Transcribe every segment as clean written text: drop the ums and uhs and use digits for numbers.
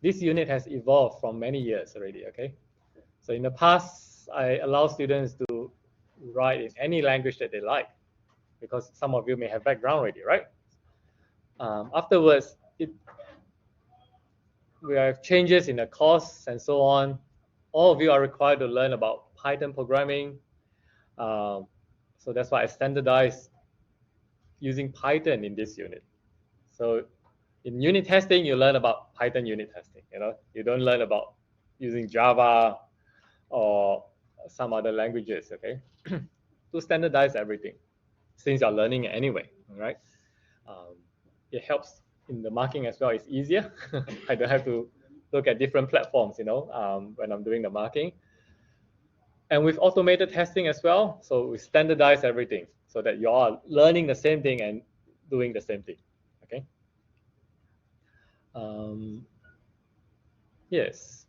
this unit has evolved from many years already, okay? So in the past, I allow students to write in any language that they like, because some of you may have background already, right? Afterwards, we have changes in the course and so on. All of you are required to learn about Python programming. So that's why I standardized using Python in this unit. So in unit testing, you learn about Python unit testing. You don't learn about using Java or some other languages, okay? To standardize everything, since you're learning it anyway, right? It helps in the marking as well. It's easier. I don't have to look at different platforms, when I'm doing the marking. And with automated testing as well, so we standardize everything so that you're all learning the same thing and doing the same thing, okay? Yes.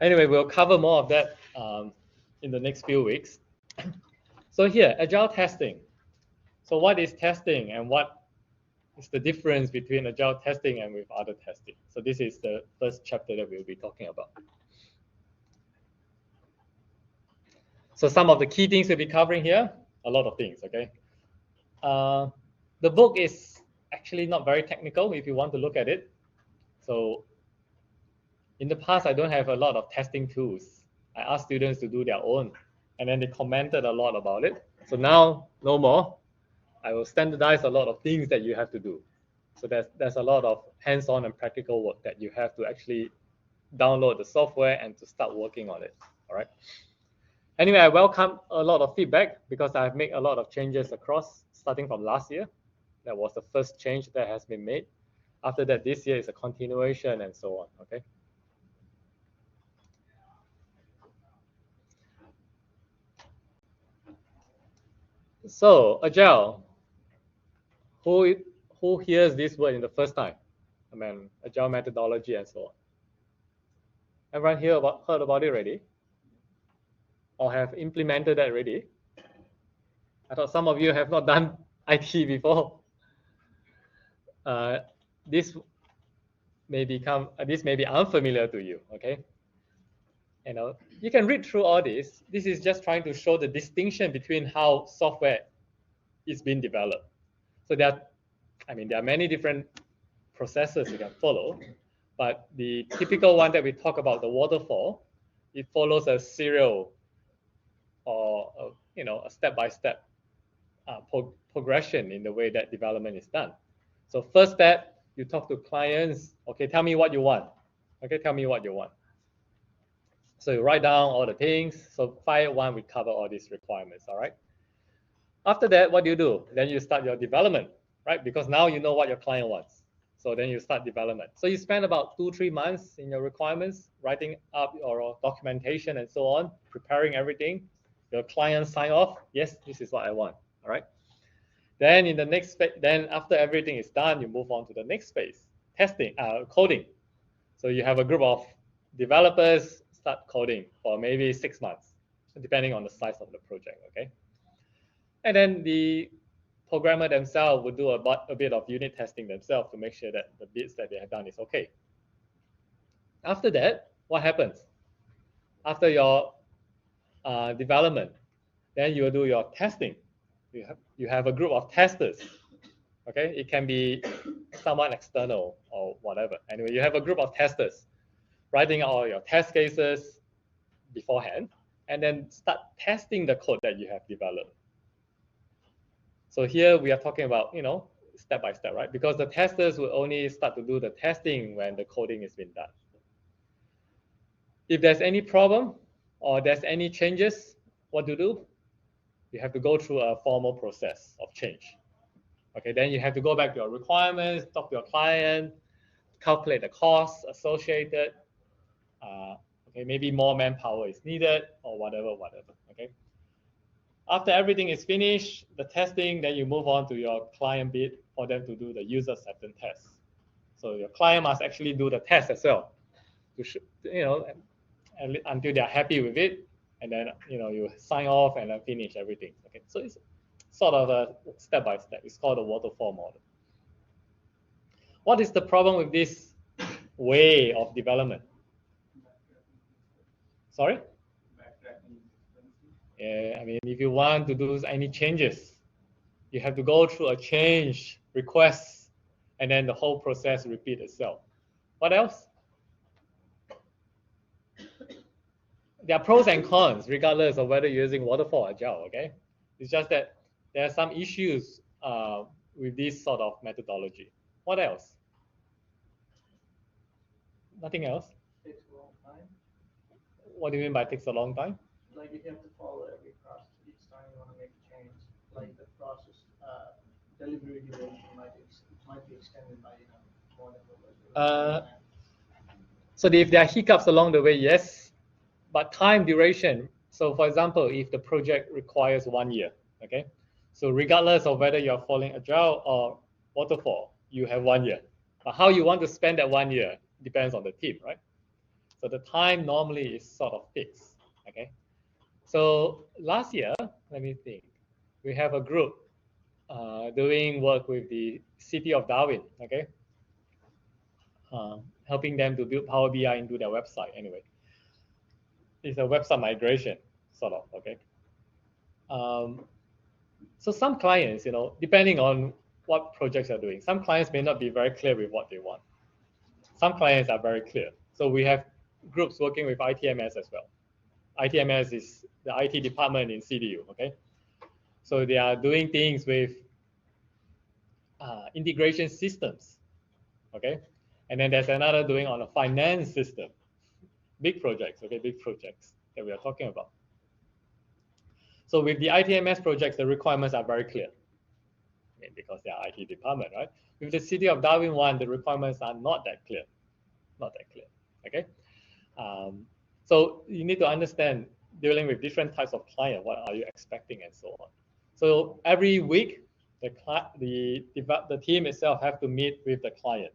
Anyway, we'll cover more of that in the next few weeks. So here, agile testing. So what is testing and what is the difference between agile testing and with other testing? So this is the first chapter that we'll be talking about. So some of the key things we'll be covering here, a lot of things, okay? The book is actually not very technical if you want to look at it. So in the past, I don't have a lot of testing tools. I asked students to do their own, and then they commented a lot about it. So now, no more. I will standardize a lot of things that you have to do. So there's a lot of hands-on and practical work that you have to actually download the software and to start working on it, all right? Anyway, I welcome a lot of feedback because I've made a lot of changes across, starting from last year. That was the first change that has been made. After that, this year is a continuation and so on, okay? So, agile. Who hears this word in the first time? I mean, agile methodology and so on. Everyone heard about it already? Or have implemented that already? I thought some of you have not done IT before. This may be unfamiliar to you, okay? You can read through all this. This is just trying to show the distinction between how software is being developed. So there are many different processes you can follow, but the typical one that we talk about, the waterfall, it follows a serial or a step-by-step progression in the way that development is done. So first step, you talk to clients. Okay, tell me what you want. Okay, tell me what you want. So you write down all the things. So file one, we cover all these requirements, all right? After that, what do? Then you start your development, right? Because now you know what your client wants. So then you start development. So you spend about 2-3 months in your requirements, writing up your documentation and so on, preparing everything. Your client sign off, yes, this is what I want, all right? Then in the next phase, then after everything is done, you move on to the next phase, testing, coding. So you have a group of developers start coding for maybe 6 months, depending on the size of the project, okay? And then the programmer themselves would do a bit of unit testing themselves to make sure that the bits that they have done is okay. After that, what happens? After your development, then you will do your testing. You have a group of testers, okay? It can be someone external or whatever. Anyway, you have a group of testers writing all your test cases beforehand, and then start testing the code that you have developed. So here we are talking about, step by step, right? Because the testers will only start to do the testing when the coding has been done. If there's any problem or there's any changes, what to do? You have to go through a formal process of change. Okay, then you have to go back to your requirements, talk to your client, calculate the costs associated. Okay, maybe more manpower is needed or whatever, okay? After everything is finished, the testing, then you move on to your client bit for them to do the user acceptance test. So your client must actually do the test as well, until they're happy with it, and then you sign off and then finish everything. Okay, so it's sort of a step by step. It's called a waterfall model. What is the problem with this way of development. Sorry? Yeah, I mean, if you want to do any changes, you have to go through a change request, and then the whole process repeat itself. What else? There are pros and cons, regardless of whether you're using waterfall or agile. Okay, it's just that there are some issues with this sort of methodology. What else? Nothing else? Takes a long time. What do you mean by takes a long time? Like if you have to follow every process each time you want to make a change, like the process delivery duration might be extended by more than what was So if there are hiccups along the way, yes, but time duration. So for example, if the project requires 1 year, okay, so regardless of whether you're following agile or waterfall, you have 1 year. But how you want to spend that 1 year depends on the team, right? So the time normally is sort of fixed, okay? So last year, let me think, we have a group doing work with the city of Darwin, okay? Helping them to build Power BI into their website anyway. It's a website migration, sort of, okay? So some clients, depending on what projects you're doing, some clients may not be very clear with what they want. Some clients are very clear. So we have groups working with ITMS as well. ITMS is the IT department in CDU, okay? So they are doing things with integration systems, okay? And then there's another doing on a finance system. Big projects, okay, big projects that we are talking about. So with the ITMS projects, the requirements are very clear. I mean, because they are IT department, right? With the City of Darwin one, the requirements are not that clear. Not that clear, okay? So you need to understand, dealing with different types of client, what are you expecting and so on. So every week, the team itself have to meet with the client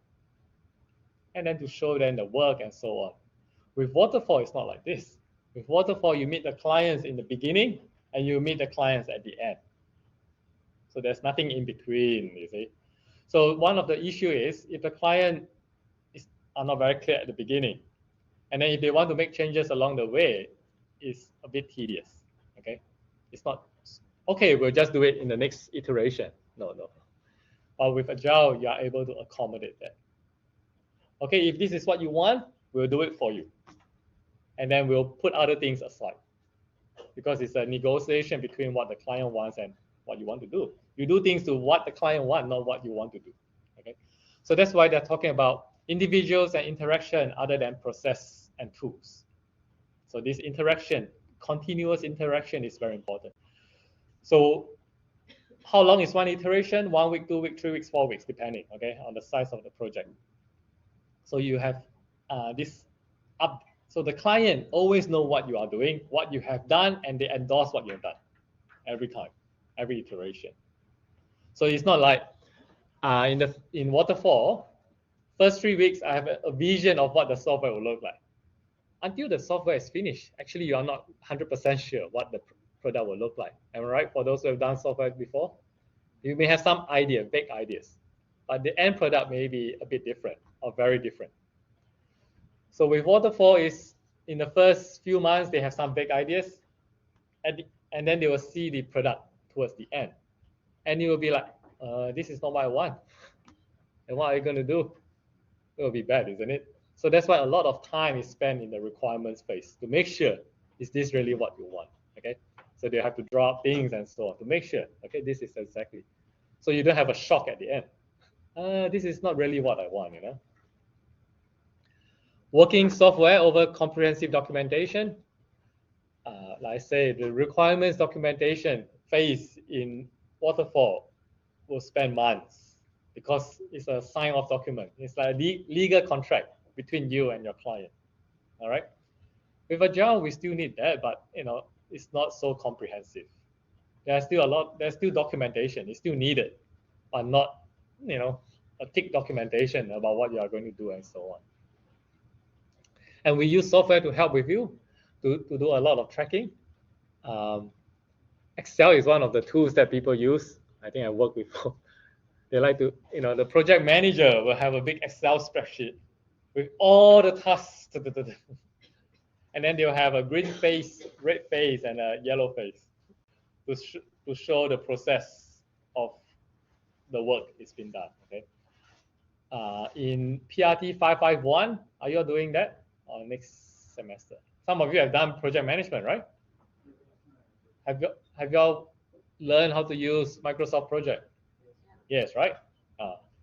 and then to show them the work and so on. With waterfall, it's not like this. With waterfall, you meet the clients in the beginning and you meet the clients at the end. So there's nothing in between, you see. So one of the issue is if the client are not very clear at the beginning, and then if they want to make changes along the way, it's a bit tedious, okay? It's not, okay, we'll just do it in the next iteration. No. But with Agile, you are able to accommodate that. Okay, if this is what you want, we'll do it for you. And then we'll put other things aside because it's a negotiation between what the client wants and what you want to do. You do things to what the client wants, not what you want to do, okay? So that's why they're talking about individuals and interaction other than process and tools. So this interaction, continuous interaction is very important. So how long is one iteration? 1 week, 2 weeks, 3 weeks, 4 weeks, depending, okay, on the size of the project. So you have this up. So the client always know what you are doing, what you have done, and they endorse what you have done every time, every iteration. So it's not like in waterfall, first 3 weeks, I have a vision of what the software will look like. Until the software is finished, actually, you are not 100% sure what the product will look like. Am I right? For those who have done software before, you may have some idea, vague ideas, but the end product may be a bit different or very different. So with waterfall is in the first few months, they have some vague ideas, and then they will see the product towards the end. And you will be like, this is not what I want. And what are you going to do? It will be bad, isn't it? So that's why a lot of time is spent in the requirements phase to make sure, is this really what you want? Okay. So they have to draw up things and so on to make sure, okay, this is exactly. So you don't have a shock at the end. This is not really what I want, Working software over comprehensive documentation. Like I say, the requirements documentation phase in waterfall will spend months because it's a sign-off document. It's like a legal contract between you and your client. All right. With Agile, we still need that, but it's not so comprehensive. There's still documentation. It's still needed, but not a thick documentation about what you are going to do and so on. And we use software to help with you to do a lot of tracking. Excel is one of the tools that people use. I think I worked with. They like to, the project manager will have a big Excel spreadsheet with all the tasks. And then they'll have a green face, red face, and a yellow face to show the process of the work is being done. Okay. In PRT551, are you all doing that next semester? Some of you have done project management, right? Have you all learned how to use Microsoft Project? Yes, right?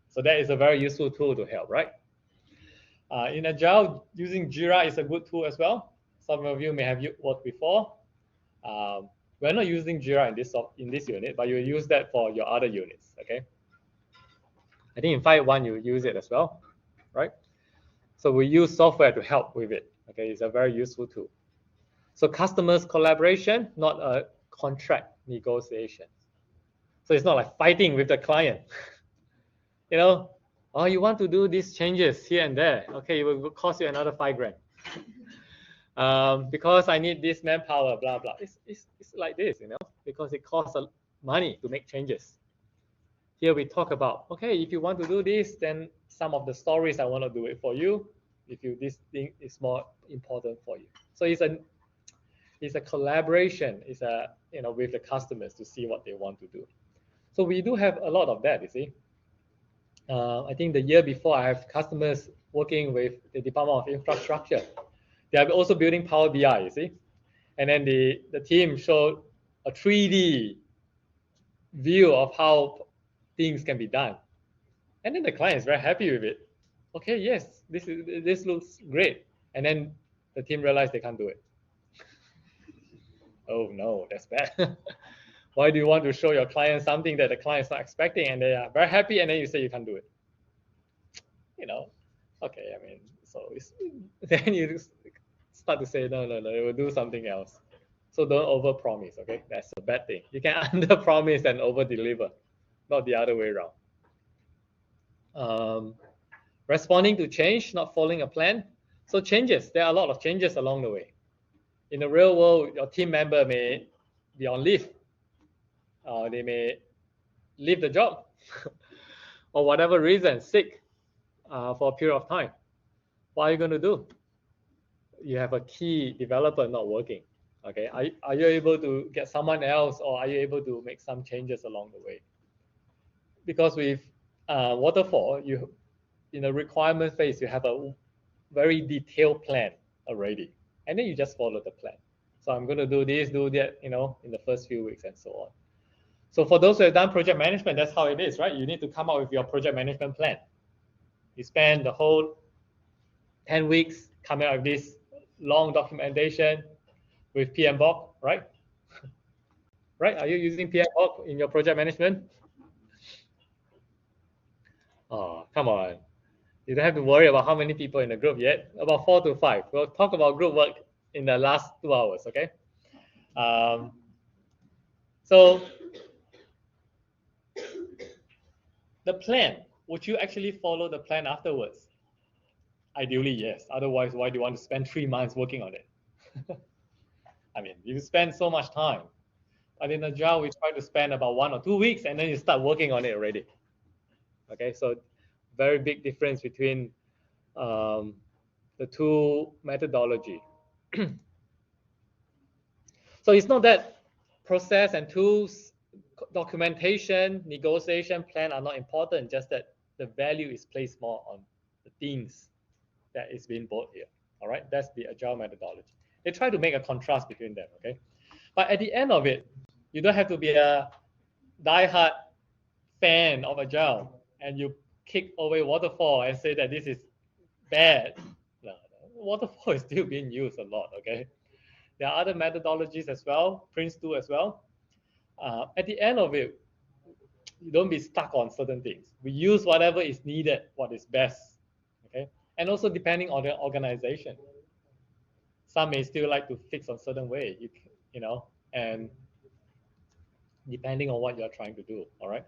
So that is a very useful tool to help, right? In Agile, using Jira is a good tool as well. Some of you may have worked before. We're not using Jira in this unit, but you use that for your other units, okay? I think in 5.1 you use it as well, right? So we use software to help with it, okay? It's a very useful tool. So customers collaboration, not a contract negotiation. So it's not like fighting with the client. You know, oh, you want to do these changes here and there. Okay, it will cost you another $5,000. Because I need this manpower, blah, blah. It's like this, you know, because it costs money to make changes. Here we talk about, okay, if you want to do this, then some of the stories I want to do it for you. If this thing is more important for you. So it's a collaboration, it's with the customers to see what they want to do. So we do have a lot of that, you see. I think the year before I have customers working with the Department of Infrastructure. They are also building Power BI, you see. And then the team showed a 3D view of how things can be done. And then the client is very happy with it. Okay, yes, this looks great. And then the team realized they can't do it. Oh no, that's bad. Why do you want to show your client something that the client is not expecting and they are very happy and then you say you can't do it? You know, okay, I mean, so then you start to say, no, it will do something else. So don't over-promise, okay? That's a bad thing. You can under-promise and over-deliver, not the other way around. Responding to change, not following a plan. So changes, there are a lot of changes along the way. In the real world, your team member may be on leave. They may leave the job or whatever reason, sick for a period of time. What are you going to do? You have a key developer not working. Okay, are you able to get someone else, or are you able to make some changes along the way? Because with waterfall, in the requirement phase, you have a very detailed plan already, and then you just follow the plan. So I'm going to do this, do that, in the first few weeks and so on. So for those who have done project management, that's how it is, right? You need to come up with your project management plan. You spend the whole 10 weeks coming up with this long documentation with PMBOK, right? Right? Are you using PMBOK in your project management? Oh, come on. You don't have to worry about how many people in the group yet. About 4 to 5. We'll talk about group work in the last 2 hours, okay? So the plan, would you actually follow the plan afterwards? Ideally, yes. Otherwise, why do you want to spend 3 months working on it? I mean, you spend so much time. But in Agile, we try to spend about 1 or 2 weeks, and then you start working on it already. Okay, so very big difference between the two methodology. So it's not that process and tools, documentation, negotiation, plan are not important, just that the value is placed more on the things that is being bought here. All right, that's the Agile methodology. They try to make a contrast between them, okay? But at the end of it, you don't have to be a die-hard fan of Agile and you kick away waterfall and say that this is bad. No, waterfall is still being used a lot, okay? There are other methodologies as well, Prince2 as well. At the end of it, you don't be stuck on certain things. We use whatever is needed, what is best, okay? And also depending on the organization. Some may still like to fix on certain way, and depending on what you're trying to do, all right?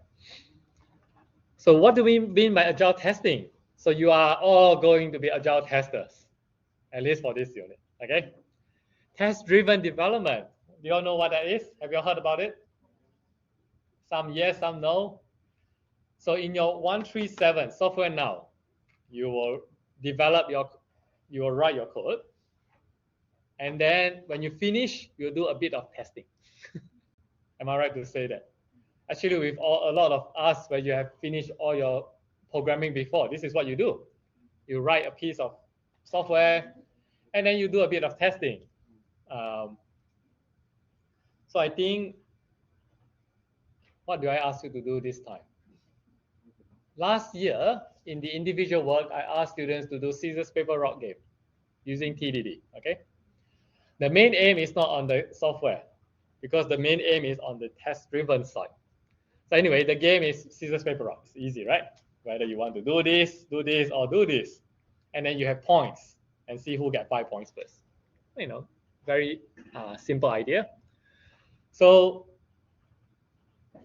So what do we mean by Agile testing? So you are all going to be Agile testers, at least for this unit, okay? Test-driven development. Do you all know what that is? Have you all heard about it? Some yes, some no. So in your 137 software now, you will you will write your code, and then when you finish, you'll do a bit of testing. Am I right to say that? Actually, with a lot of us, when you have finished all your programming before, this is what you do. You write a piece of software, and then you do a bit of testing. So I think, what do I ask you to do this time? Last year, in the individual work, I asked students to do scissors, paper, rock game using TDD, okay? The main aim is not on the software, because the main aim is on the test-driven side. So anyway, the game is scissors, paper, rock. It's easy, right? Whether you want to do this, or do this. And then you have points and see who gets 5 points first. You know, very simple idea. So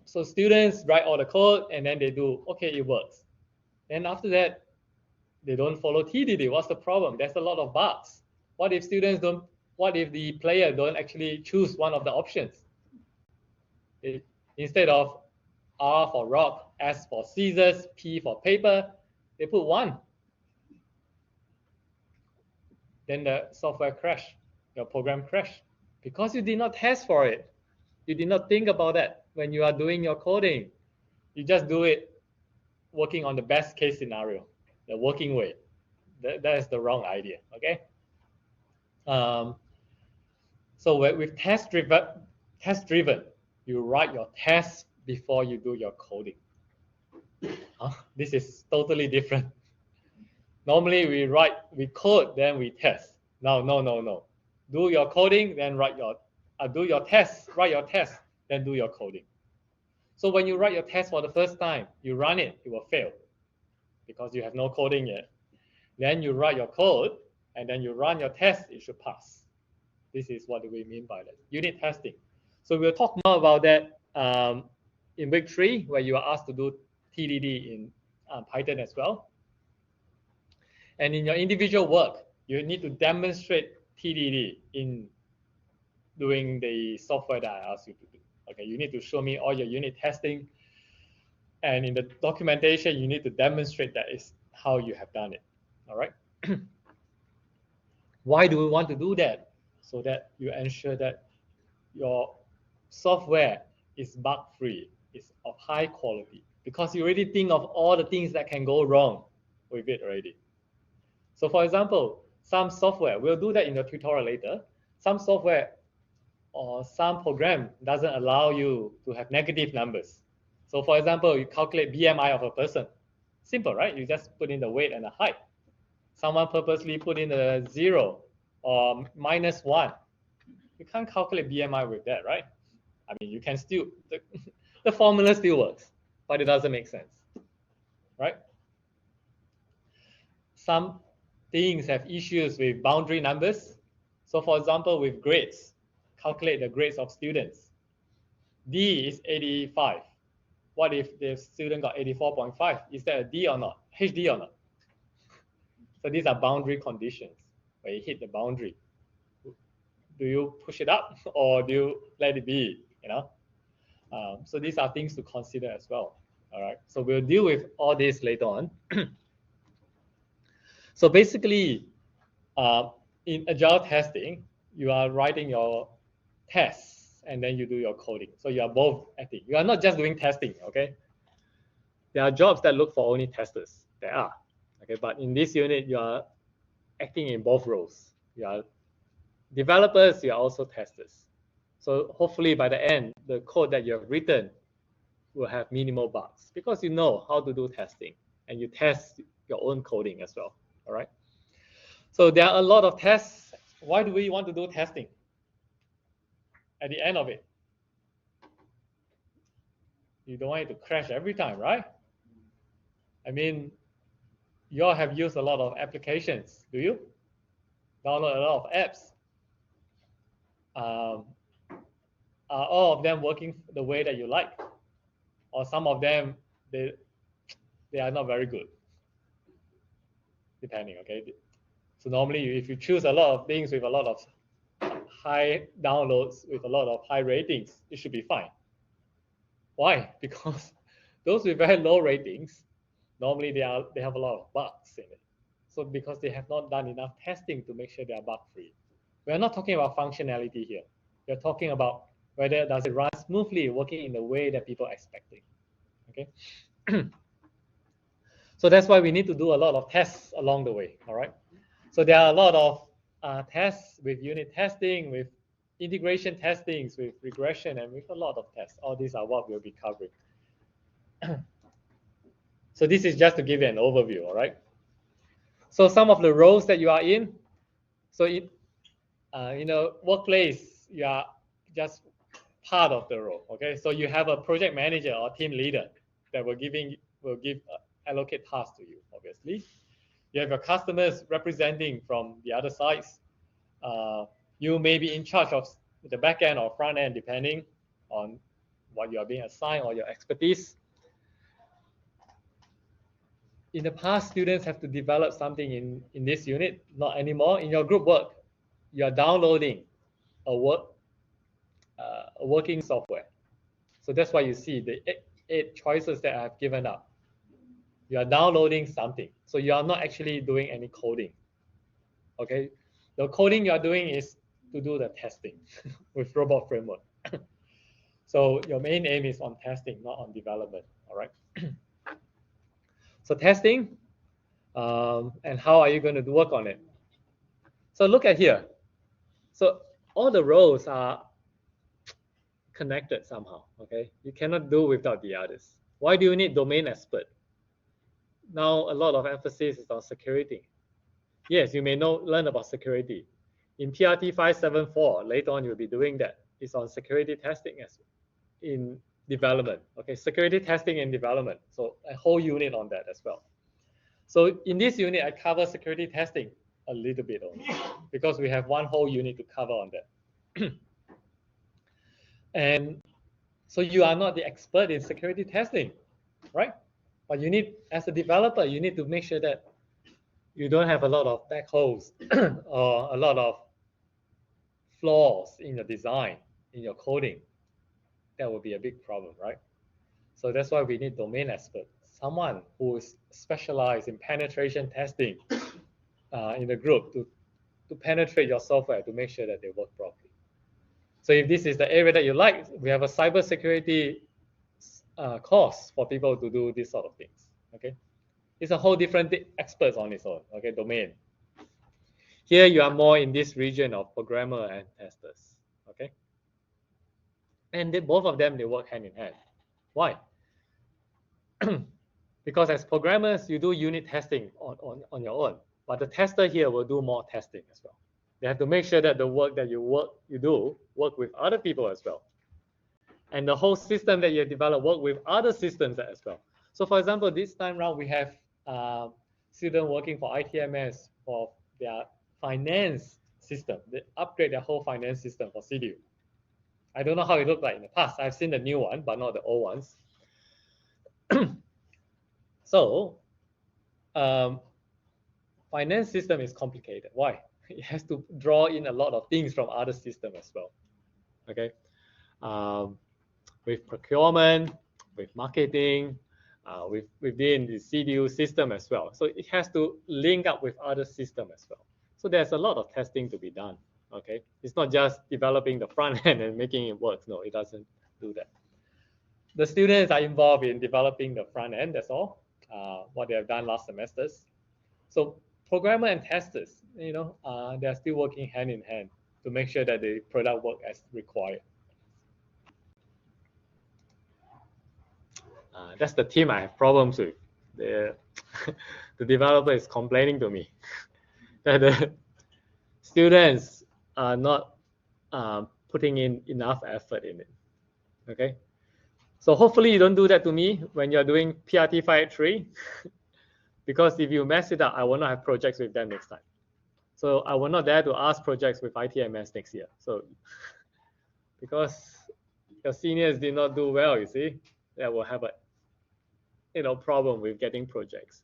students write all the code, and then they do, okay, it works. And after that, they don't follow TDD. What's the problem? There's a lot of bugs. What if the player don't actually choose one of the options? Instead of R for rock, S for scissors, P for paper, they put 1. Then the software crash, your program crash, because you did not test for it. You did not think about that when you are doing your coding. You just do it working on the best case scenario, the working way. That is the wrong idea, okay? So with test-driven, you write your tests before you do your coding. This is totally different. Normally we code, then we test. No. Do your coding, then do your tests, write your tests, then do your coding. So when you write your test for the first time, you run it will fail because you have no coding yet. Then you write your code, and then you run your test, it should pass. This is what we mean by that, unit testing. So we'll talk more about that in week 3, where you are asked to do TDD in Python as well. And in your individual work, you need to demonstrate TDD in doing the software that I asked you to do. Okay, you need to show me all your unit testing, and in the documentation, you need to demonstrate that is how you have done it. All right. Why do we want to do that? So that you ensure that your software is bug-free, is of high quality, because you already think of all the things that can go wrong with it already. So for example, some software, we'll do that in the tutorial later, some software or some program doesn't allow you to have negative numbers. So for example, you calculate BMI of a person. Simple, right? You just put in the weight and the height. Someone purposely put in a 0 or -1. You can't calculate BMI with that, right? I mean, you can still, the formula still works, but it doesn't make sense, right? Some things have issues with boundary numbers. So for example, with grades, calculate the grades of students. D is 85. What if the student got 84.5? Is that a D or not? HD or not? So these are boundary conditions where you hit the boundary. Do you push it up or do you let it be? You know. So these are things to consider as well. All right. So we'll deal with all this later on. So basically, in agile testing, you are writing your tests and then you do your coding. So you are both acting. You are not just doing testing, okay? There are jobs that look for only testers. There are, okay? But in this unit, you are acting in both roles. You are developers, you are also testers. So hopefully by the end, the code that you have written will have minimal bugs because you know how to do testing and you test your own coding as well, all right? So there are a lot of tests. Why do we want to do testing? At the end of it, you don't want it to crash every time, right? I mean, you all have used a lot of applications, do you? Download a lot of apps. Are all of them working the way that you like? Or some of them, they are not very good, depending, okay? So normally, if you choose a lot of things with a lot of high downloads, with a lot of high ratings, it should be fine. Why? Because those with very low ratings, normally they have a lot of bugs in it. So because they have not done enough testing to make sure they are bug free. We are not talking about functionality here. We are talking about whether does it run smoothly, working in the way that people are expecting. Okay. So that's why we need to do a lot of tests along the way. All right. So there are a lot of tests with unit testing, with integration testings, with regression, and with a lot of tests. All these are what we'll be covering. So this is just to give you an overview. All right. So some of the roles that you are in. So in workplace, you are just part of the role. Okay. So you have a project manager or team leader that will allocate tasks to you. Obviously, you have your customers representing from the other sides. You may be in charge of the back end or front end, depending on what you are being assigned or your expertise. In the past, students have to develop something in this unit, not anymore. In your group work, you are downloading a working software. So that's why you see the eight choices that I have given up. You are downloading something. So you are not actually doing any coding. Okay, the coding you are doing is to do the testing with robot framework. So your main aim is on testing, not on development. All right. So testing, and how are you going to work on it? So look at here. So all the roles are connected somehow. Okay, you cannot do without the others. Why do you need domain expert? Now a lot of emphasis is on security. Yes, you may learn about security. In PRT584, later on you'll be doing that. It's on security testing as in development. Okay, security testing and development. So a whole unit on that as well. So in this unit, I cover security testing a little bit only because we have one whole unit to cover on that. And so you are not the expert in security testing, right? But you need, as a developer, you need to make sure that you don't have a lot of back holes or a lot of flaws in your design, in your coding. That would be a big problem, right? So that's why we need domain experts, someone who is specialized in penetration testing in the group to penetrate your software to make sure that they work properly. So if this is the area that you like, we have a cybersecurity course for people to do these sort of things. Okay, it's a whole different experts on its own. Okay, domain. Here you are more in this region of programmer and testers. Okay, and both of them, they work hand in hand. Why? Because as programmers, you do unit testing on your own, but the tester here will do more testing as well. They have to make sure that the work that you do work with other people as well. And the whole system that you develop work with other systems as well. So for example, this time around, we have students working for ITMS for their finance system. They upgrade their whole finance system for CDU. I don't know how it looked like in the past. I've seen the new one, but not the old ones. So finance system is complicated. Why? It has to draw in a lot of things from other systems as well. Okay, with procurement, with marketing, within the CDU system as well. So it has to link up with other systems as well. So there's a lot of testing to be done. Okay, it's not just developing the front end and making it work. No, it doesn't do that. The students are involved in developing the front end. That's all. What they have done last semesters. So programmer and testers, they're still working hand in hand to make sure that the product work as required. That's the team I have problems with. The developer is complaining to me that the students are not putting in enough effort in it. Okay, so hopefully you don't do that to me when you're doing PRT583, because if you mess it up, I will not have projects with them next time. So I will not dare to ask projects with ITMS next year. So because your seniors did not do well, you see, that will have a problem with getting projects.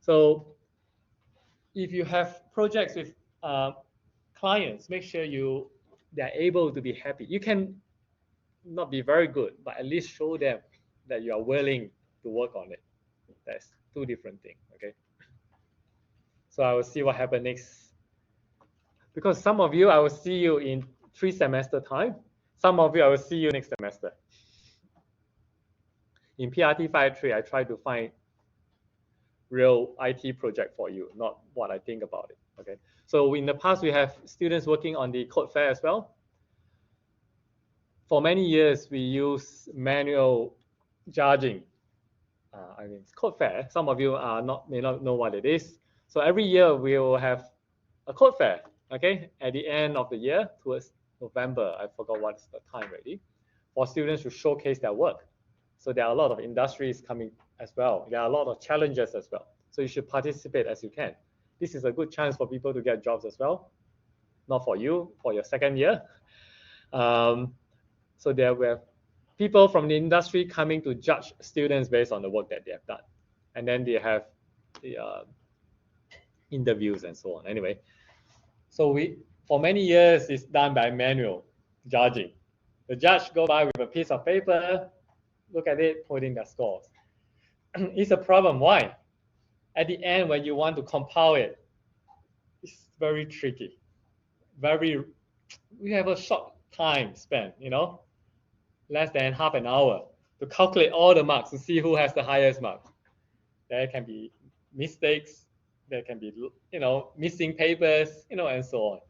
So if you have projects with clients, make sure they're able to be happy. You can not be very good, but at least show them that you are willing to work on it. That's two different things. Okay. So I will see what happens next. Because some of you, I will see you in 3 semester time. Some of you, I will see you next semester. In PRT583, I try to find real IT project for you, not what I think about it. Okay. So in the past, we have students working on the code fair as well. For many years, we use manual judging. I mean, it's code fair. Some of you may not know what it is. So every year we will have a code fair. Okay, at the end of the year, towards November, I forgot what's the time already, for students to showcase their work. So there are a lot of industries coming as well. There are a lot of challenges as well. So you should participate as you can. This is a good chance for people to get jobs as well. Not for you, for your second year. So there were people from the industry coming to judge students based on the work that they have done. And then they have the interviews and so on. Anyway, so for many years, it's done by manual judging. The judge go by with a piece of paper, look at it, put in their scores. It's a problem. Why? At the end, when you want to compile it, it's very tricky. We have a short time spent, less than half an hour to calculate all the marks to see who has the highest marks. There can be mistakes, there can be, missing papers, and so on.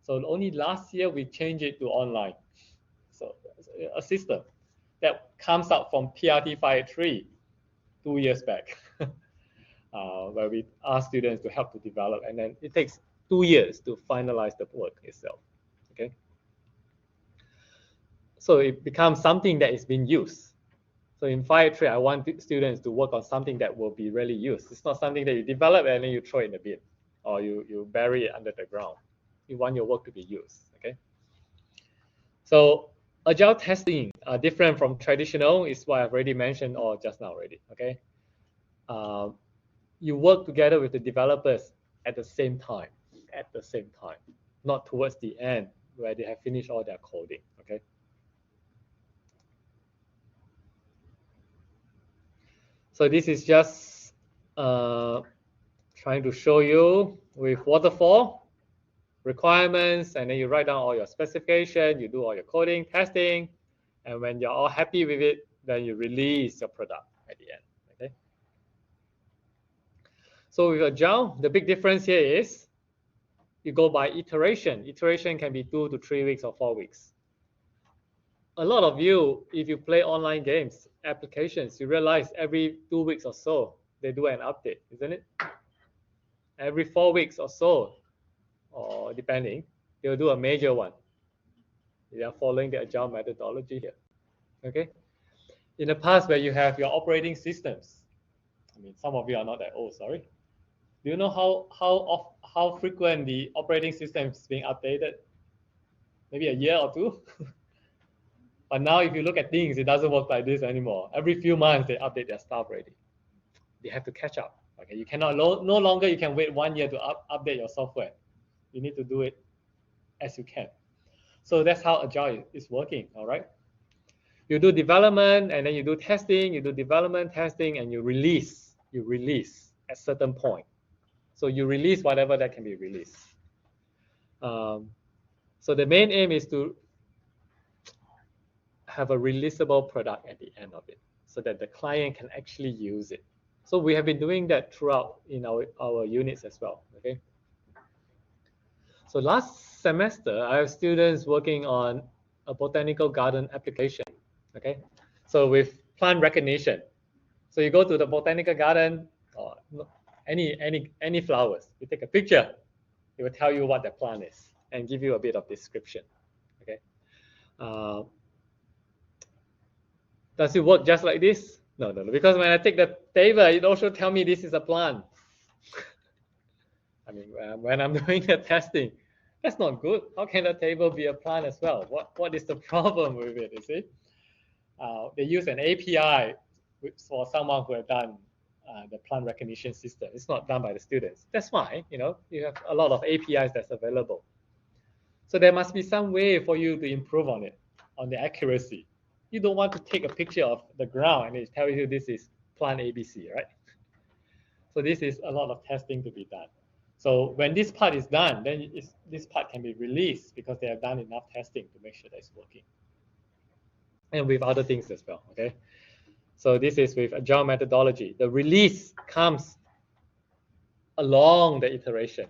So only last year we changed it to online. So a system that comes out from PRT583 2 years back, where we ask students to help to develop, and then it takes 2 years to finalize the work itself. Okay. So it becomes something that is being used. So in 583, I want students to work on something that will be really used. It's not something that you develop and then you throw it in the bin, or you bury it under the ground. You want your work to be used. Okay. So agile testing are different from traditional, is what I've already mentioned or just now already. Okay. You work together with the developers at the same time, not towards the end where they have finished all their coding. Okay. So this is just trying to show you with waterfall requirements, and then you write down all your specification, you do all your coding, testing, and when you're all happy with it, then you release your product at the end. Okay. So with Agile, the big difference here is you go by iteration. Iteration can be 2 to 3 weeks or 4 weeks. A lot of you, if you play online games, applications, you realize every 2 weeks or so, they do an update, isn't it? Every 4 weeks or so, or depending, they'll do a major one. They are following the Agile methodology here. Okay. In the past, where you have your operating systems, I mean, some of you are not that old, sorry. Do you know how frequent the operating system is being updated? Maybe a year or two. But now if you look at things, it doesn't work like this anymore. Every few months, they update their stuff already. They have to catch up. Okay, you cannot, no longer you can wait 1 year to update your software. You need to do it as you can. So that's how Agile is working, all right? You do development, and then you do testing, you do development, testing, and you release at certain point. So you release whatever that can be released. So the main aim is to have a releasable product at the end of it, so that the client can actually use it. So we have been doing that throughout in our units as well. Okay. So last semester, I have students working on a botanical garden application. Okay. So with plant recognition. So you go to the botanical garden or any flowers. You take a picture. It will tell you what the plant is and give you a bit of description. Okay. Does it work just like this? No, because when I take the table, it also tells me this is a plant. I mean, when I'm doing the testing, that's not good. How can the table be a plant as well? What is the problem with it, you see? They use an API for someone who has done the plant recognition system. It's not done by the students. That's fine, you have a lot of APIs that's available. So there must be some way for you to improve on it, on the accuracy. You don't want to take a picture of the ground and it tells you this is plant ABC, right? So this is a lot of testing to be done. So when this part is done, then this part can be released because they have done enough testing to make sure that it's working. And with other things as well, okay? So this is with agile methodology. The release comes along the iteration,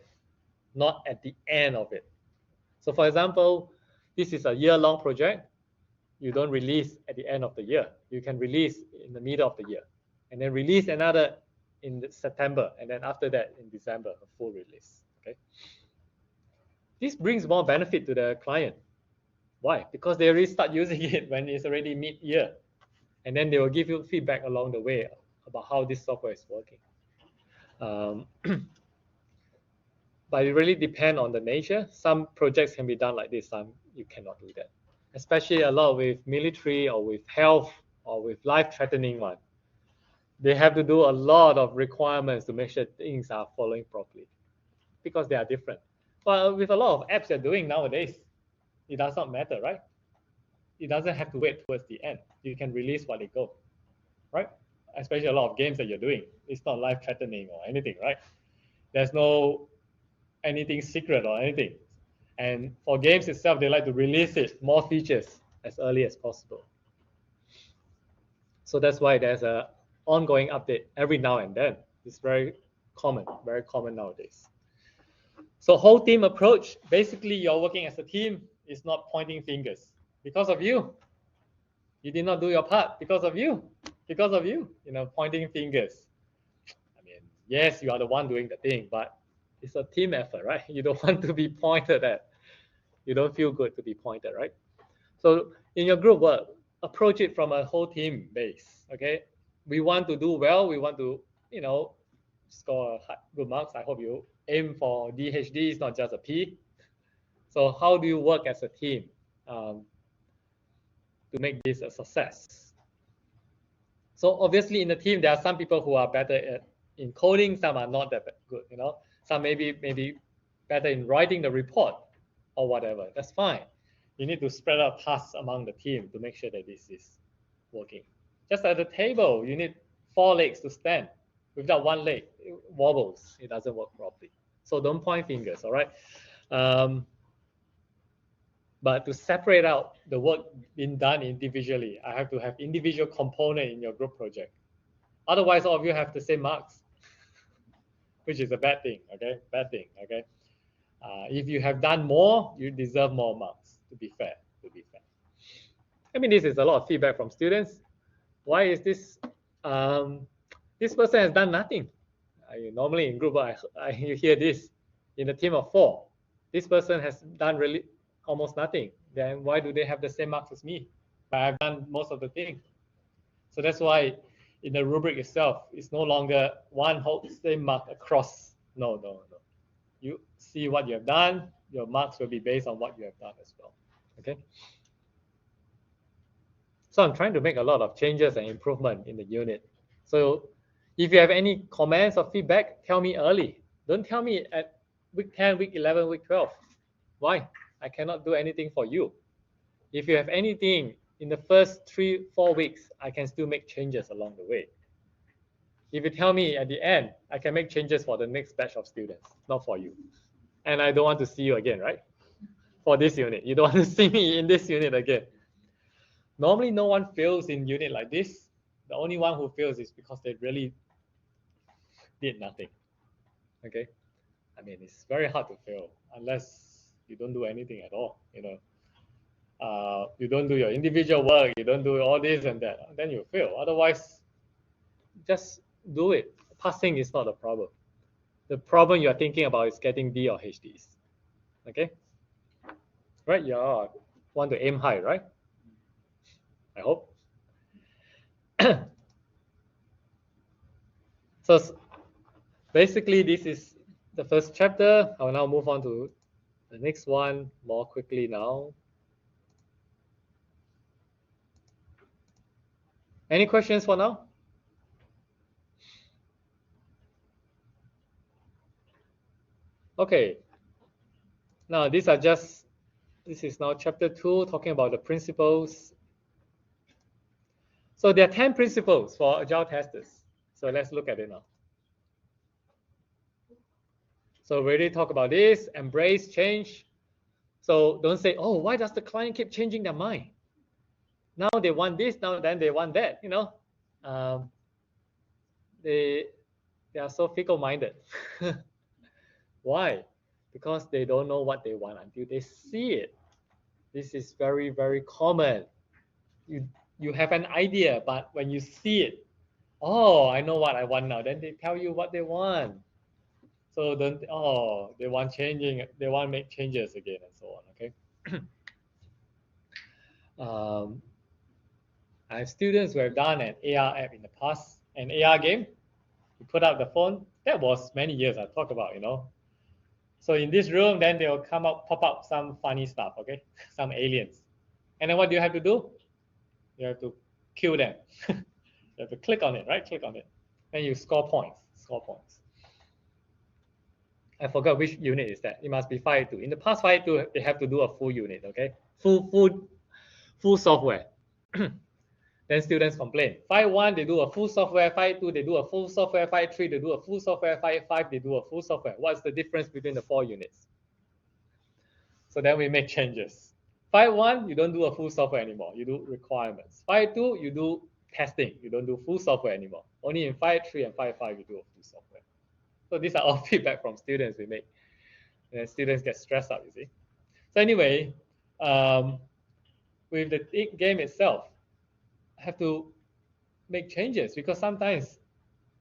not at the end of it. So for example, this is a year-long project. You don't release at the end of the year. You can release in the middle of the year, and then release another in September, and then after that in December, a full release. Okay. This brings more benefit to the client. Why? Because they already start using it when it's already mid-year, and then they will give you feedback along the way about how this software is working. But it really depends on the nature. Some projects can be done like this, some you cannot do that. Especially a lot with military or with health or with life-threatening one. They have to do a lot of requirements to make sure things are following properly because they are different. But with a lot of apps you're doing nowadays, it does not matter, right? It doesn't have to wait towards the end. You can release while they go, right? Especially a lot of games that you're doing. It's not life-threatening or anything, right? There's no anything secret or anything. And for games itself, they like to release it, more features as early as possible. So that's why there's a ongoing update every now and then. It's very common nowadays. So whole team approach, basically you're working as a team, it's not pointing fingers. Because of you, you did not do your part, because of you, pointing fingers. I mean, yes, you are the one doing the thing, but it's a team effort, right? You don't want to be pointed at. You don't feel good to be pointed, right? So in your group work, approach it from a whole team base, okay? We want to do well. We want to, score good marks. I hope you aim for DHD. It's not just a P. So how do you work as a team to make this a success? So obviously in the team, there are some people who are better in coding. Some are not that good, Some maybe better in writing the report or whatever. That's fine. You need to spread out tasks among the team to make sure that this is working. Just at the table, you need 4 legs to stand. Without one leg, it wobbles. It doesn't work properly. So don't point fingers, all right? But to separate out the work being done individually, I have to have individual component in your group project. Otherwise, all of you have the same marks, which is a bad thing, okay? Bad thing, okay? If you have done more, you deserve more marks, to be fair. I mean, this is a lot of feedback from students. Why is this? This person has done nothing. Normally in group, you hear this. In a team of 4, this person has done really almost nothing. Then why do they have the same marks as me? But I've done most of the things. So that's why in the rubric itself, it's no longer one whole same mark across. No. You see what you have done. Your marks will be based on what you have done as well. Okay. So I'm trying to make a lot of changes and improvement in the unit. So if you have any comments or feedback, tell me early. Don't tell me at week 10, week 11, week 12. Why? I cannot do anything for you. If you have anything in the first 3-4 weeks, I can still make changes along the way. If you tell me at the end, I can make changes for the next batch of students, not for you. And I don't want to see you again, right? For this unit. You don't want to see me in this unit again. Normally, no one fails in unit like this. The only one who fails is because they really did nothing. Okay? I mean, it's very hard to fail unless you don't do anything at all, you don't do your individual work, you don't do all this and that, then you fail. Otherwise, just do it. Passing is not a problem. The problem you are thinking about is getting D or HDs. Okay? Right? You want to aim high, right? I hope. So basically, this is the first chapter. I will now move on to the next one more quickly now. Any questions for now? Okay. Now this is now chapter 2, talking about the principles. So there are 10 principles for agile testers. So let's look at it now. So we already talk about this, embrace change. So don't say, oh, why does the client keep changing their mind? Now they want this, now then they want that, you know. They are so fickle-minded. Why? Because they don't know what they want until they see it. This is very, very common. You have an idea, but when you see it, oh, I know what I want now. Then they tell you what they want. So don't, oh, they want changing, they want to make changes again and so on, okay? I have students who have done an AR app in the past, an AR game. You put up the phone, that was many years I talk about, you know. So in this room, then they will come up, pop up some funny stuff, okay? Some aliens. And then what do you have to do? You have to kill them. You have to click on it, right? Click on it. And you score points, I forgot which unit is that. It must be 582. In the past 582, they have to do a full unit, okay? Full software. Then students complain. 5.1, they do a full software. 5.2, they do a full software. 5.3, they do a full software. 5.5, they do a full software. What's the difference between the 4 units? So then we make changes. 5.1, you don't do a full software anymore. You do requirements. 5.2, you do testing. You don't do full software anymore. Only in 5.3 and 5.5, you do a full software. So these are all feedback from students we make. And students get stressed out, you see. So anyway, with the game itself, I have to make changes because sometimes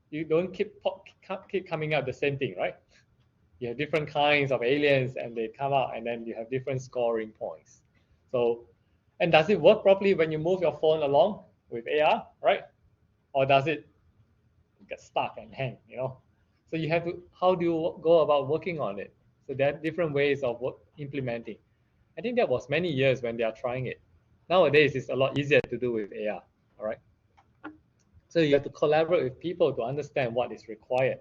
you don't keep coming out the same thing, right? You have different kinds of aliens and they come out and then you have different scoring points. So, and does it work properly when you move your phone along with AR, right? Or does it get stuck and hang, you know? So you have to, how do you go about working on it? So there are different ways of implementing. I think that was many years when they are trying it. Nowadays, it's a lot easier to do with AR, all right? So you have to collaborate with people to understand what is required.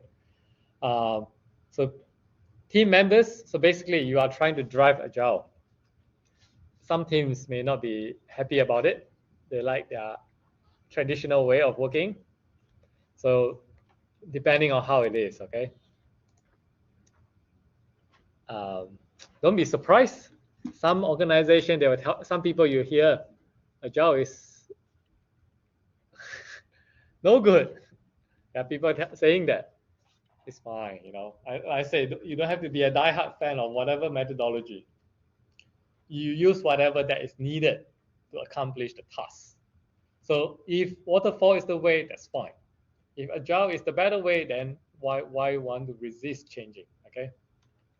So team members, so basically you are trying to drive Agile. Some teams may not be happy about it. They like their traditional way of working. So depending on how it is, okay? Don't be surprised. Some organization, they will tell, some people you hear, Agile is no good. There are people saying that. It's fine, you know. I say you don't have to be a diehard fan of whatever methodology. You use whatever that is needed to accomplish the task. So if waterfall is the way, that's fine. If Agile is the better way, then why want to resist changing? Okay,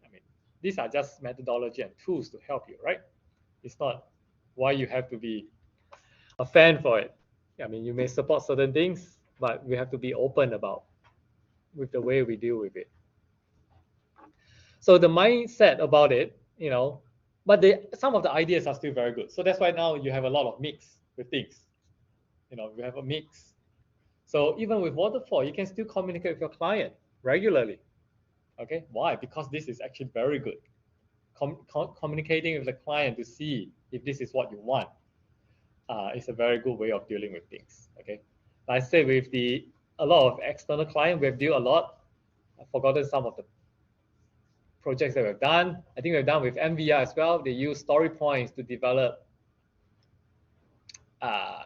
I mean, these are just methodology and tools to help you, right? It's not why you have to be a fan for it. I mean, you may support certain things, but we have to be open about with the way we deal with it. So the mindset about it, you know, but some of the ideas are still very good. So that's why now you have a lot of mix with things. You know, you have a mix. So even with waterfall, you can still communicate with your client regularly. Okay, why? Because this is actually very good. Communicating with the client to see if this is what you want is a very good way of dealing with things. Okay, like I say with a lot of external clients, we have dealt a lot. I've forgotten some of the projects that we've done. I think we've done with MVR as well. They use story points to develop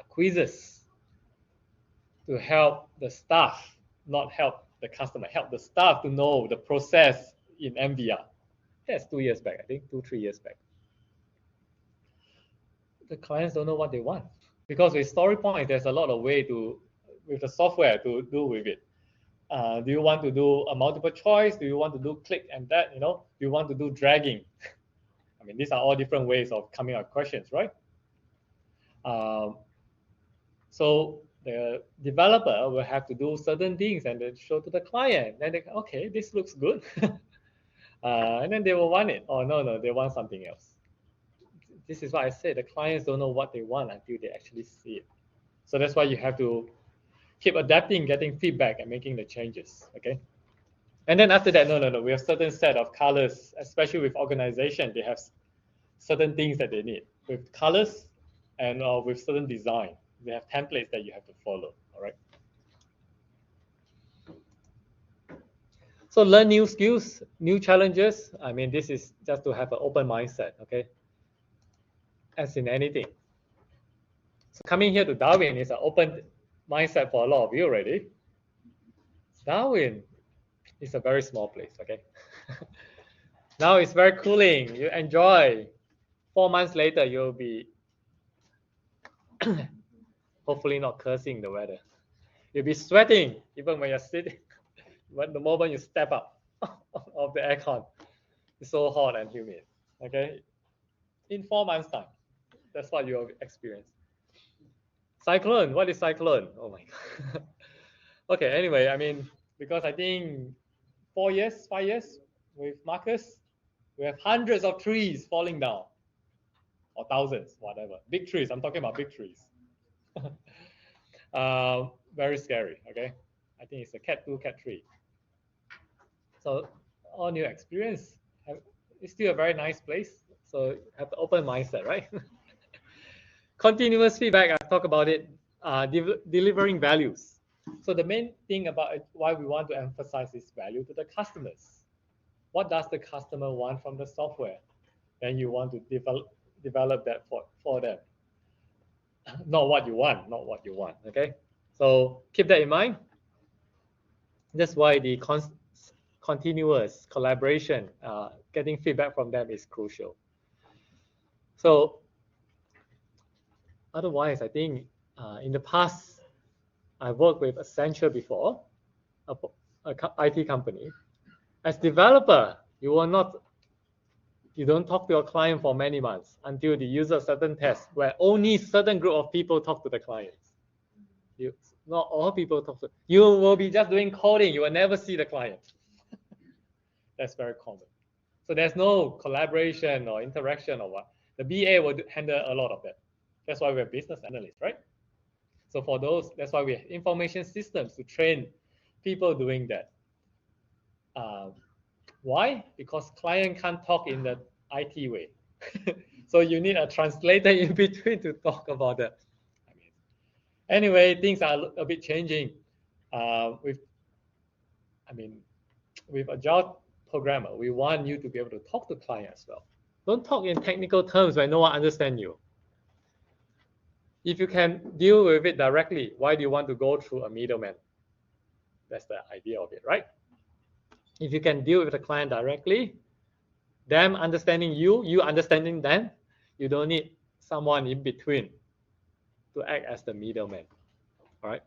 quizzes to help the staff, not help the customer, help the staff to know the process in MVR. That's 2 years back, I think, 2-3 years back. The clients don't know what they want because with story points, there's a lot of way to, with the software to do with it. Do you want to do a multiple choice? Do you want to do click and that, you know? Do you want to do dragging? I mean, these are all different ways of coming up with questions, right? So the developer will have to do certain things and then show to the client. Then they, okay, this looks good. And then they will want it. Oh, no, they want something else. This is why I said the clients don't know what they want until they actually see it. So that's why you have to keep adapting, getting feedback, and making the changes, okay? And then after that, no, we have certain set of colors, especially with organization, they have certain things that they need. With colors and with certain design, they have templates that you have to follow, all right? So learn new skills, new challenges. I mean, this is just to have an open mindset, okay? As in anything. So coming here to Darwin is an open mindset for a lot of you already. Darwin is a very small place, okay? Now it's very cooling. You enjoy. 4 months later, you'll be hopefully not cursing the weather. You'll be sweating even when you're sitting. When the moment you step up of the aircon, it's so hot and humid. Okay, in 4 months' time, that's what you'll experience. Cyclone. What is cyclone? Oh my god. Okay. Anyway, I mean, because I think 4 years, 5 years with Marcus, we have hundreds of trees falling down, or thousands, whatever. Big trees. I'm talking about big trees. Very scary. Okay, I think it's a Cat 2, Cat 3. So all new experience. It's still a very nice place. So have the open mindset, right? Continuous feedback. I talk about it. Delivering values. So the main thing about it, why we want to emphasize this value to the customers. What does the customer want from the software? Then you want to develop that for them. Not what you want, not what you want. Okay. So keep that in mind. That's why the continuous collaboration, getting feedback from them is crucial. So otherwise, I think in the past, I worked with Accenture before, a IT company. As developer, you don't talk to your client for many months until they use a certain test where only certain group of people talk to the clients. Not all people talk to. You will be just doing coding. You will never see the client. That's very common. So there's no collaboration or interaction or what. The BA will handle a lot of that. That's why we're business analysts, right? So for those, that's why we have information systems to train people doing that. Why? Because client can't talk in the IT way. So you need a translator in between to talk about that. Anyway, things are a bit changing. With Agile Programmer, we want you to be able to talk to client as well. Don't talk in technical terms when no one understands you. If you can deal with it directly, why do you want to go through a middleman? That's the idea of it, right? If you can deal with the client directly, them understanding you, you understanding them, you don't need someone in between to act as the middleman. All right.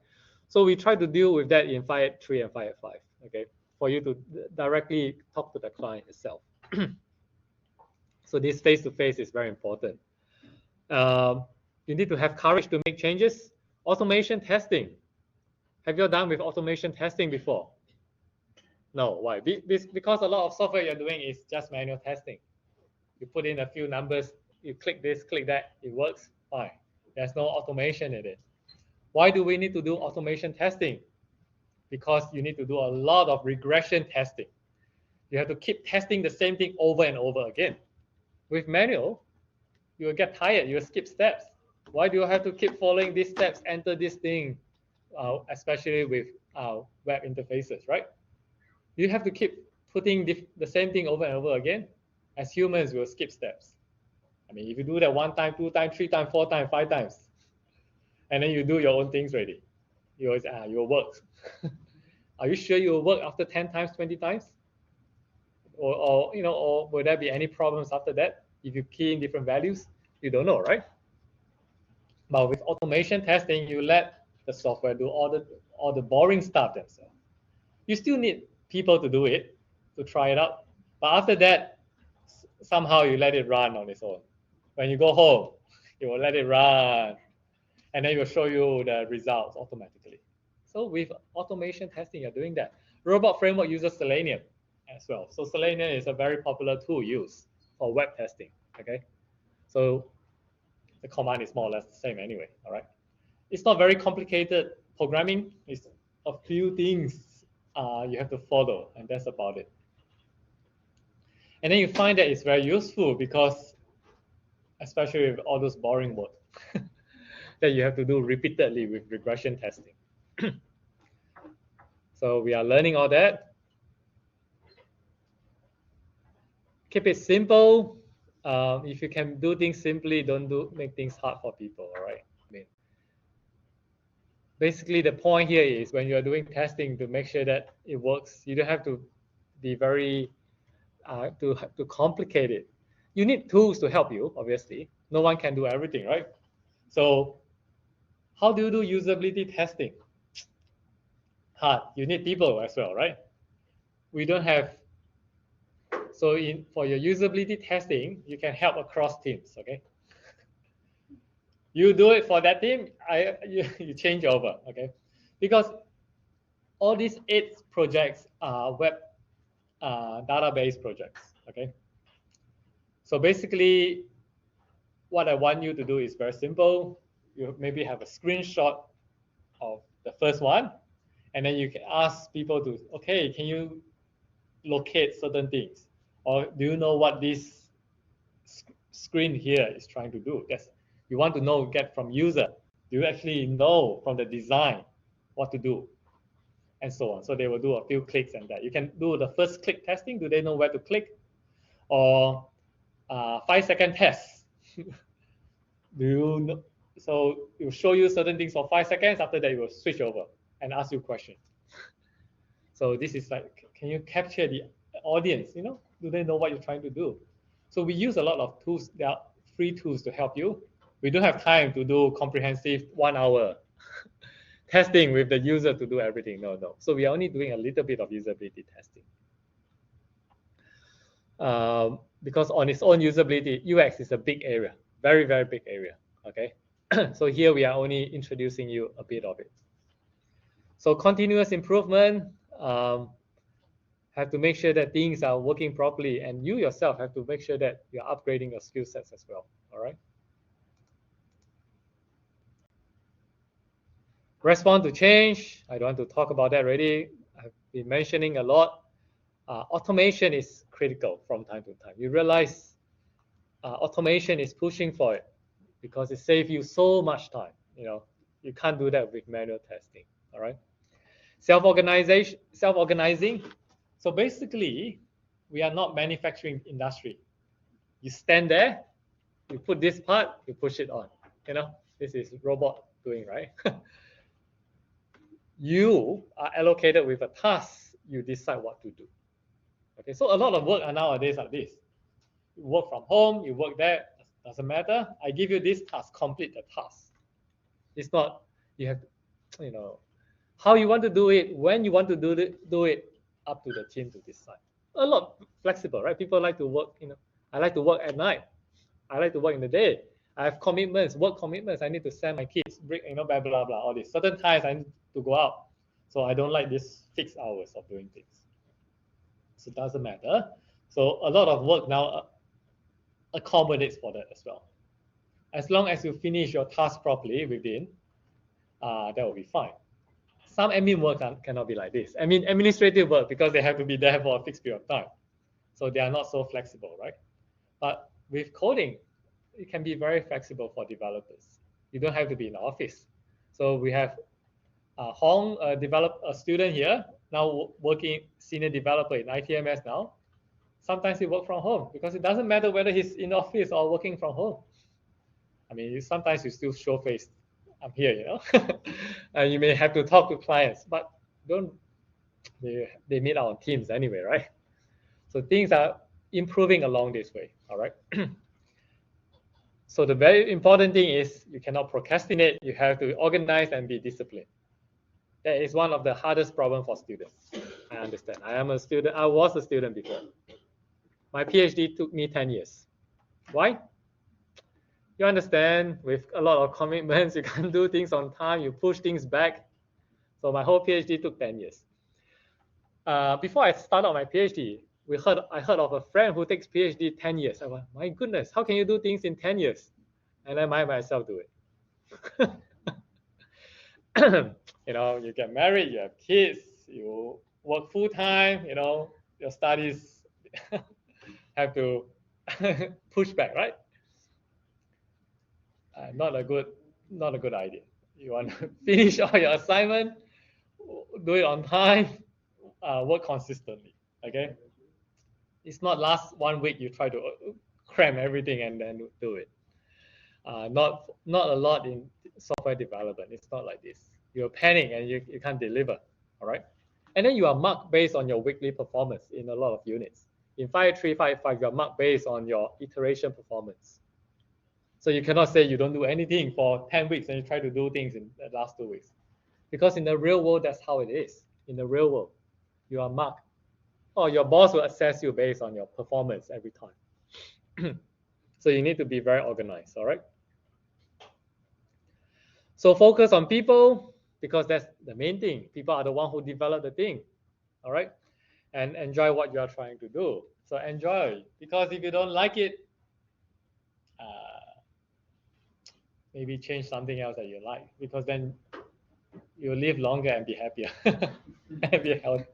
So we try to deal with that in 5.3 and 5.5. Okay, for you to directly talk to the client itself. So this face-to-face is very important. You need to have courage to make changes. Automation testing. Have you done with automation testing before? No. Why? Because a lot of software you're doing is just manual testing. You put in a few numbers, you click this, click that, it works fine. There's no automation in it. Why do we need to do automation testing? Because you need to do a lot of regression testing. You have to keep testing the same thing over and over again. With manual, you will get tired, you will skip steps. Why do you have to keep following these steps, enter this thing, especially with web interfaces, right? You have to keep putting the same thing over and over again. As humans, we'll skip steps. I mean, if you do that 1 time, 2 times, 3 times, 4 times, 5 times, and then you do your own things ready, you'll work. Are you sure you will work after 10 times, 20 times? Or will there be any problems after that? If you key in different values, you don't know, right? But with automation testing, you let the software do all the boring stuff themselves. You still need people to do it, to try it out. But after that, somehow you let it run on its own. When you go home, you will let it run, and then it will show you the results automatically. So with automation testing, you're doing that. Robot Framework uses Selenium as well. So Selenium is a very popular tool used for web testing, okay? So the command is more or less the same anyway, all right? It's not very complicated programming. It's a few things you have to follow, and that's about it. And then you find that it's very useful because, especially with all those boring work that you have to do repeatedly with regression testing. So we are learning all that. keep it simple. If you can do things simply, don't make things hard for people. All right. I mean, basically the point here is when you're doing testing to make sure that it works, you don't have to be very to complicate it. You need tools to help you. Obviously, no one can do everything, right? So how do you do usability testing? Hard. You need people as well, right? We don't have. So for your usability testing, you can help across teams. Okay. You do it for that team. You change over. Okay, because all these 8 projects are web database projects. Okay. So basically, what I want you to do is very simple. You maybe have a screenshot of the first one, and then you can ask people to, okay, can you locate certain things? Or do you know what this screen here is trying to do? That's, you want to know, get from user. Do you actually know from the design what to do? And so on. So they will do a few clicks and that. You can do the first click testing. Do they know where to click? Or 5-second test. Do you know? So it will show you certain things for 5 seconds. After that, it will switch over and ask you questions. So this is like, can you capture the audience? You know, do they know what you're trying to do? So we use a lot of tools. There are free tools to help you. We don't have time to do comprehensive 1 hour testing with the user to do everything. No. So we are only doing a little bit of usability testing. Because on its own usability, UX is a big area, very, very big area. Okay. So here we are only introducing you a bit of it. So continuous improvement, have to make sure that things are working properly, and you yourself have to make sure that you're upgrading your skill sets as well. All right. Respond to change. I don't want to talk about that already. I've been mentioning a lot. Automation is critical from time to time. You realize automation is pushing for it because it saves you so much time. You know, you can't do that with manual testing. All right. Self-organizing. So basically, we are not manufacturing industry. You stand there, you put this part, you push it on. You know, this is robot doing, right? You are allocated with a task, you decide what to do. Okay, so a lot of work are nowadays like this. You work from home, you work there, doesn't matter. I give you this task, complete the task. It's not, you have to, you know, how you want to do it, when you want to do it, up to the team to decide. A lot flexible, right? People like to work, you know, I like to work at night. I like to work in the day. I have commitments, work commitments. I need to send my kids, break, you know, blah, blah, blah, all this. Certain times I need to go out. So I don't like this fixed hours of doing things. So it doesn't matter. So a lot of work now accommodates for that as well. As long as you finish your task properly within, that will be fine. Some admin work cannot be like this. I mean, administrative work, because they have to be there for a fixed period of time. So they are not so flexible, right? But with coding, it can be very flexible for developers. You don't have to be in the office. So we have Hong, a student here, now working senior developer in ITMS now. Sometimes he works from home because it doesn't matter whether he's in the office or working from home. I mean, sometimes you still show face. I'm here, you know. And you may have to talk to clients, but don't. They meet on Teams anyway, right? So things are improving along this way. All right. So the very important thing is you cannot procrastinate. You have to organize and be disciplined. That is one of the hardest problems for students. I understand. I am a student. I was a student before. My PhD took me 10 years. Why? You understand, with a lot of commitments, you can't do things on time, you push things back. So my whole PhD took 10 years. Before I started my PhD, I heard of a friend who takes PhD 10 years. I went, my goodness, how can you do things in 10 years? And I myself do it. You know, you get married, you have kids, you work full time, you know, your studies have to push back, right? Not a good idea. You want to finish all your assignment, do it on time, work consistently. Okay. It's not last 1 week you try to cram everything and then do it. Not a lot in software development. It's not like this. You're panicking and you can't deliver. All right. And then you are marked based on your weekly performance in a lot of units. In 5.3.5.5, you are marked based on your iteration performance. So you cannot say you don't do anything for 10 weeks and you try to do things in the last 2 weeks. Because in the real world, that's how it is. In the real world, you are marked. Or your boss will assess you based on your performance every time. So you need to be very organized, all right? So focus on people, because that's the main thing. People are the one who develop the thing, all right? And enjoy what you are trying to do. So enjoy, because if you don't like it, maybe change something else that you like, because then you'll live longer and be happier and be healthy.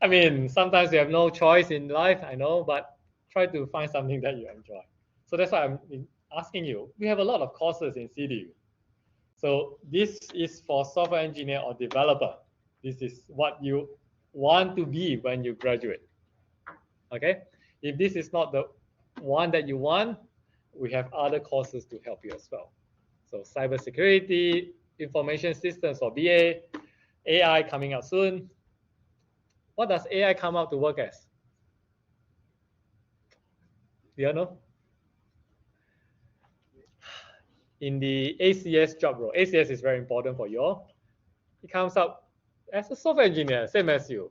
I mean, sometimes you have no choice in life, I know, but try to find something that you enjoy. So that's why I'm asking you. We have a lot of courses in CDU. So this is for software engineer or developer. This is what you want to be when you graduate. Okay? If this is not the one that you want, we have other courses to help you as well. So cybersecurity, information systems for BA, AI coming out soon. What does AI come out to work as? Do you know? In the ACS job role, ACS is very important for you all. It comes up as a software engineer, same as you.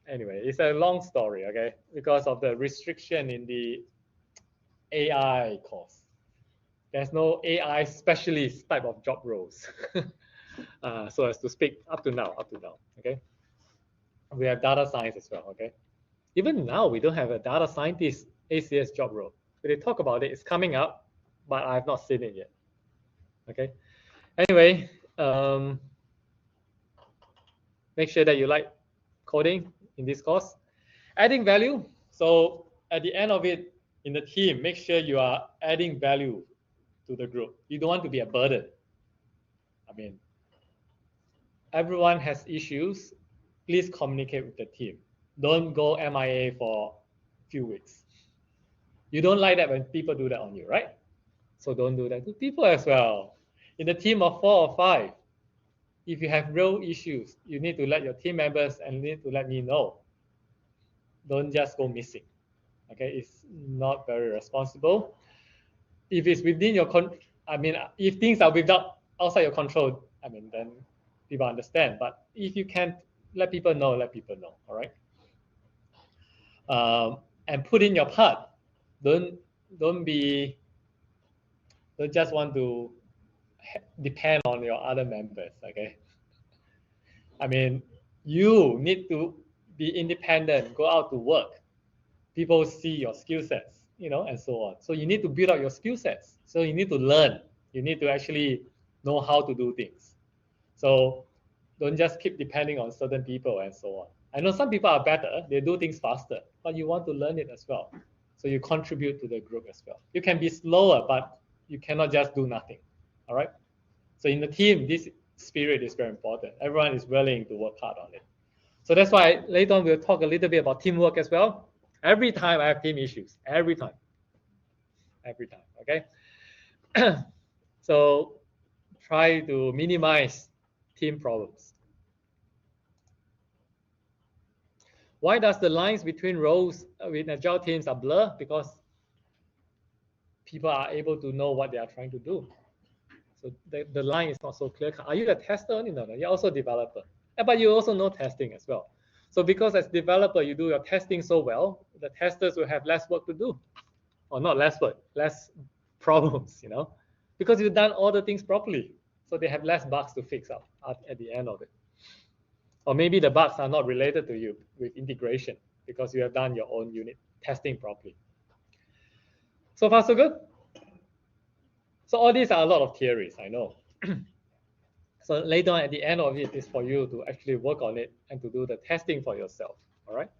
Anyway, it's a long story, okay? Because of the restriction in the AI course. There's no AI specialist type of job roles. So as to speak, up to now, okay? We have data science as well, okay? Even now, we don't have a data scientist ACS job role. But they talk about it, it's coming up, but I have not seen it yet, okay? Anyway, make sure that you like coding in this course. Adding value. So at the end of it, in the team, make sure you are adding value to the group. You don't want to be a burden. I mean, everyone has issues. Please communicate with the team. Don't go MIA for a few weeks. You don't like that when people do that on you, right? So don't do that to people as well. In the team of 4 or 5, if you have real issues, you need to let your team members and need to let me know. Don't just go missing. Okay, it's not very responsible. If it's within your if things are outside your control, then people understand. But if you can't let people know, all right? And put in your part. Don't just want to depend on your other members, okay? I mean, you need to be independent, go out to work. People see your skill sets, and so on. So you need to build up your skill sets. So you need to learn. You need to actually know how to do things. So don't just keep depending on certain people and so on. I know some people are better, they do things faster, but you want to learn it as well. So you contribute to the group as well. You can be slower, but you cannot just do nothing, all right? So in the team, this spirit is very important. Everyone is willing to work hard on it. So that's why later on we'll talk a little bit about teamwork as well. Every time I have team issues, every time, okay? So try to minimize team problems. Why does the lines between roles with agile teams are blurred? Because people are able to know what they are trying to do. So the line is not so clear. Are you a tester only? No, you're also a developer. But you also know testing as well. So because as developer, you do your testing so well, the testers will have less work to do. Or not less work, less problems, because you've done all the things properly. So they have less bugs to fix up at the end of it. Or maybe the bugs are not related to you with integration because you have done your own unit testing properly. So far, so good? So all these are a lot of theories, I know. So later on at the end of it is for you to actually work on it and to do the testing for yourself, all right?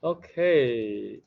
Okay.